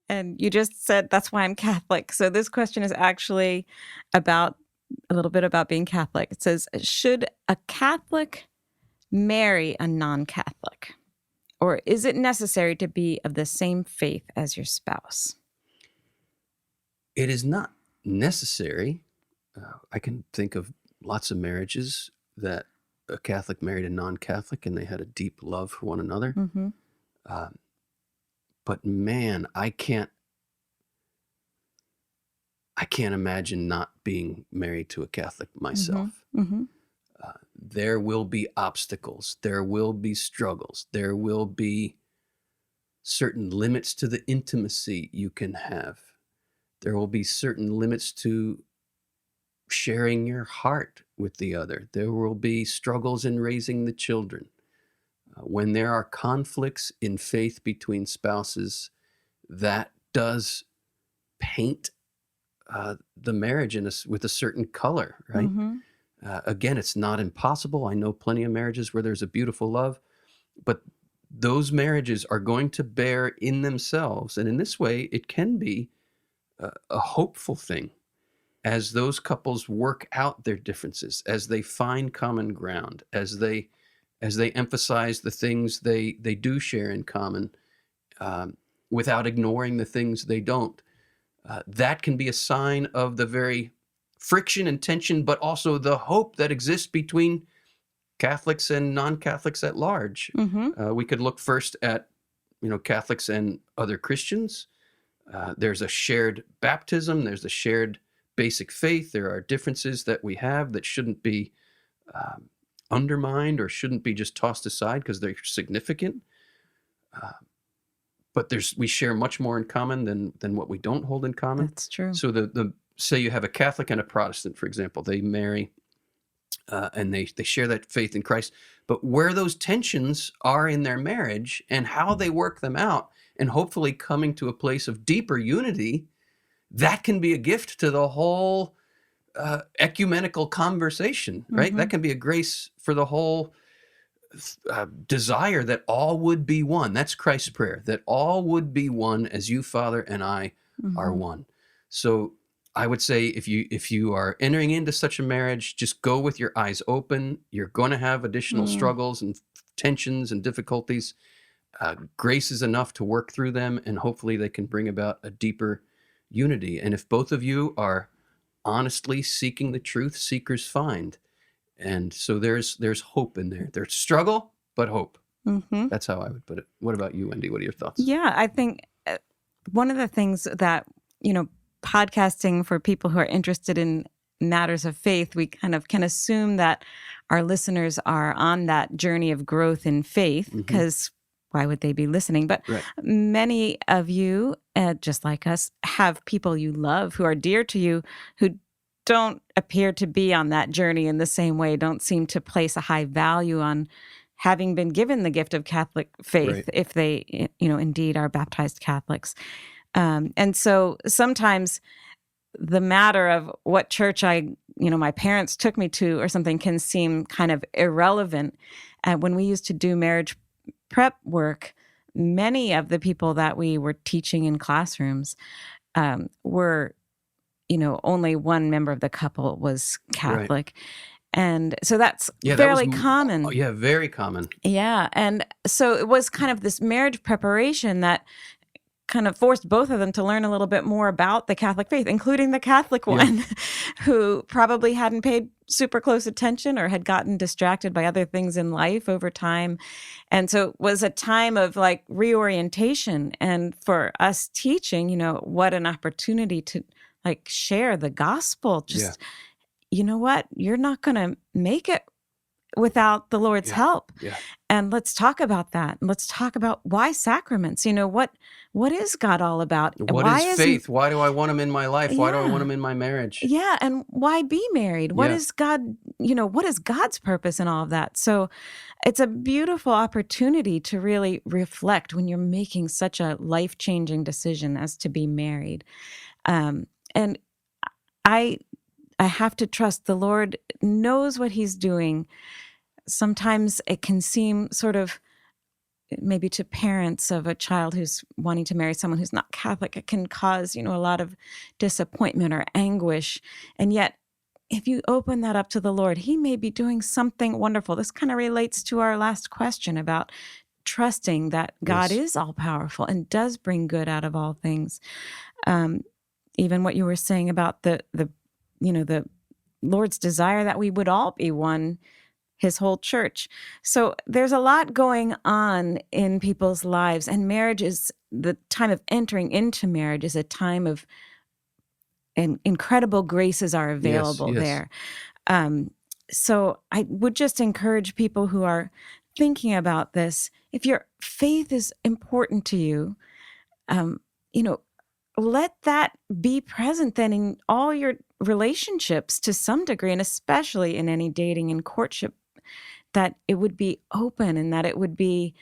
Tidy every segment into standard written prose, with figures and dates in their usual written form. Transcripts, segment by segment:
And you just said, that's why I'm Catholic. So this question is actually about a little bit about being Catholic. It says, should a Catholic marry a non-Catholic? Or is it necessary to be of the same faith as your spouse? It is not necessary. I can think of lots of marriages that a Catholic married a non-Catholic and they had a deep love for one another. Mm-hmm. Uh, but man, I can't imagine not being married to a Catholic myself. Mm-hmm. Mm-hmm. There will be obstacles. There will be struggles. There will be certain limits to the intimacy you can have. There will be certain limits to sharing your heart with the other. There will be struggles in raising the children. When there are conflicts in faith between spouses, that does paint the marriage with a certain color, right? Mm-hmm. Again, it's not impossible. I know plenty of marriages where there's a beautiful love, but those marriages are going to bear in themselves, and in this way, it can be a hopeful thing as those couples work out their differences, as they find common ground, as they emphasize the things they do share in common, without ignoring the things they don't. That can be a sign of the very friction and tension, but also the hope that exists between Catholics and non-Catholics at large. Mm-hmm. We could look first at, Catholics and other Christians. There's a shared baptism. There's a shared basic faith. There are differences that we have that shouldn't be undermined or shouldn't be just tossed aside because they're significant. But we share much more in common than what we don't hold in common. That's true. So say you have a Catholic and a Protestant, for example, they marry and they share that faith in Christ. But where those tensions are in their marriage and how they work them out, and hopefully coming to a place of deeper unity, that can be a gift to the whole ecumenical conversation, right? Mm-hmm. That can be a grace for the whole desire that all would be one. That's Christ's prayer, that all would be one as you, Father, and I are one. So I would say if you are entering into such a marriage, just go with your eyes open. You're going to have additional struggles and tensions and difficulties. Grace is enough to work through them, and hopefully they can bring about a deeper unity. And if both of you are honestly seeking the truth, seekers find. And so there's hope in there. There's struggle, but hope. Mm-hmm. That's how I would put it. What about you, Wendy? What are your thoughts? Yeah, I think one of the things that, podcasting for people who are interested in matters of faith, we kind of can assume that our listeners are on that journey of growth in faith, because why would they be listening? But many of you, just like us, have people you love who are dear to you who don't appear to be on that journey in the same way, don't seem to place a high value on having been given the gift of Catholic faith, if they, indeed are baptized Catholics. And so sometimes the matter of what church my parents took me to or something can seem kind of irrelevant. When we used to do marriage prep work, many of the people that we were teaching in classrooms were, only one member of the couple was Catholic. And so that's fairly common. Oh, yeah, very common. Yeah. And so it was kind of this marriage preparation that kind of forced both of them to learn a little bit more about the Catholic faith, including the Catholic one, who probably hadn't paid super close attention or had gotten distracted by other things in life over time. And so it was a time of like reorientation. And for us teaching, what an opportunity to like share the gospel. Just, you know what? You're not going to make it without the Lord's help. Yeah. And let's talk about that. And let's talk about why sacraments. What is God all about? What is faith? Why do I want him in my life? Why do I want him in my marriage? Yeah. And why be married? What is God, what is God's purpose in all of that? So it's a beautiful opportunity to really reflect when you're making such a life-changing decision as to be married. And I have to trust the Lord knows what he's doing. Sometimes it can seem sort of maybe to parents of a child who's wanting to marry someone who's not Catholic, it can cause, a lot of disappointment or anguish. And yet, if you open that up to the Lord, he may be doing something wonderful. This kind of relates to our last question about trusting that God Yes. is all powerful and does bring good out of all things. Even what you were saying about the Lord's desire that we would all be one, his whole church. So there's a lot going on in people's lives, and marriage is the time of entering into marriage is a time of, and incredible graces are Yes. available Yes. there. So I would just encourage people who are thinking about this, if your faith is important to you, um, let that be present then in all your relationships to some degree, and especially in any dating and courtship, that it would be open and that it would be,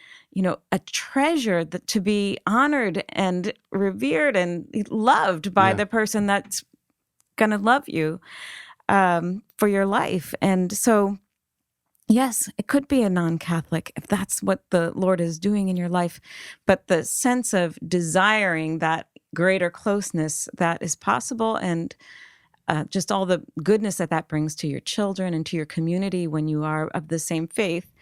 a treasure that to be honored and revered and loved by Yeah. the person that's going to love you for your life. And so, yes, it could be a non-Catholic if that's what the Lord is doing in your life. But the sense of desiring that greater closeness that is possible, and just all the goodness that that brings to your children and to your community when you are of the same faith,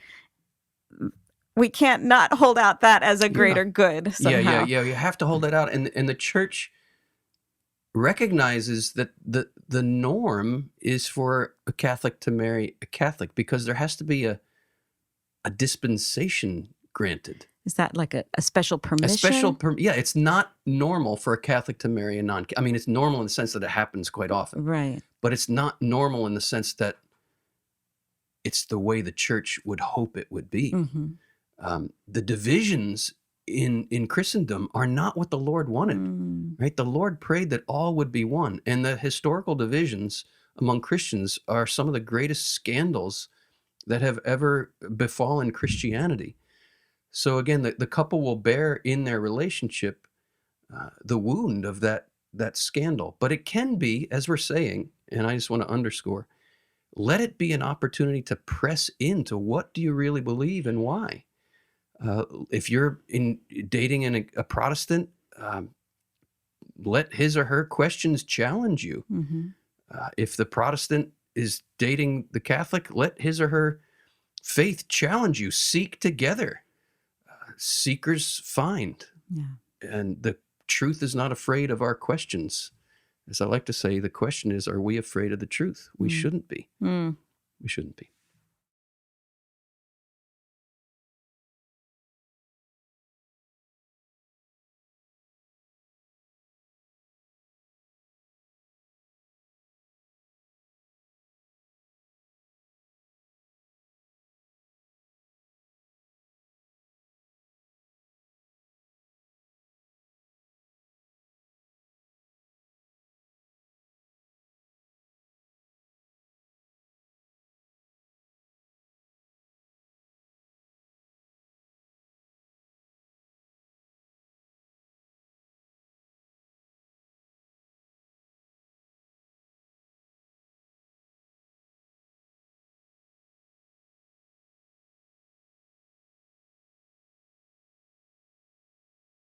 we can't not hold out that as a Yeah. greater good Yeah. Yeah. somehow. Yeah. You have to hold that out. And the church recognizes that the norm is for a Catholic to marry a Catholic because there has to be a dispensation granted. Is that like a special A special, permission? yeah, it's not normal for a Catholic to marry a I mean, it's normal in the sense that it happens quite often, Right. but it's not normal in the sense that it's the way the church would hope it would be. Mm-hmm. The divisions in Christendom are not what the Lord wanted, Mm. right? The Lord prayed that all would be one, and the historical divisions among Christians are some of the greatest scandals that have ever befallen Christianity. So again, the couple will bear in their relationship the wound of that scandal. But it can be, as we're saying, and I just want to underscore, let it be an opportunity to press into what do you really believe and why. If you're dating a Protestant, let his or her questions challenge you. Mm-hmm. If the Protestant is dating the Catholic, let his or her faith challenge you. Seek together. Seekers find. Yeah. And the truth is not afraid of our questions. As I like to say, the question is, are we afraid of the truth? We shouldn't be. Mm. We shouldn't be.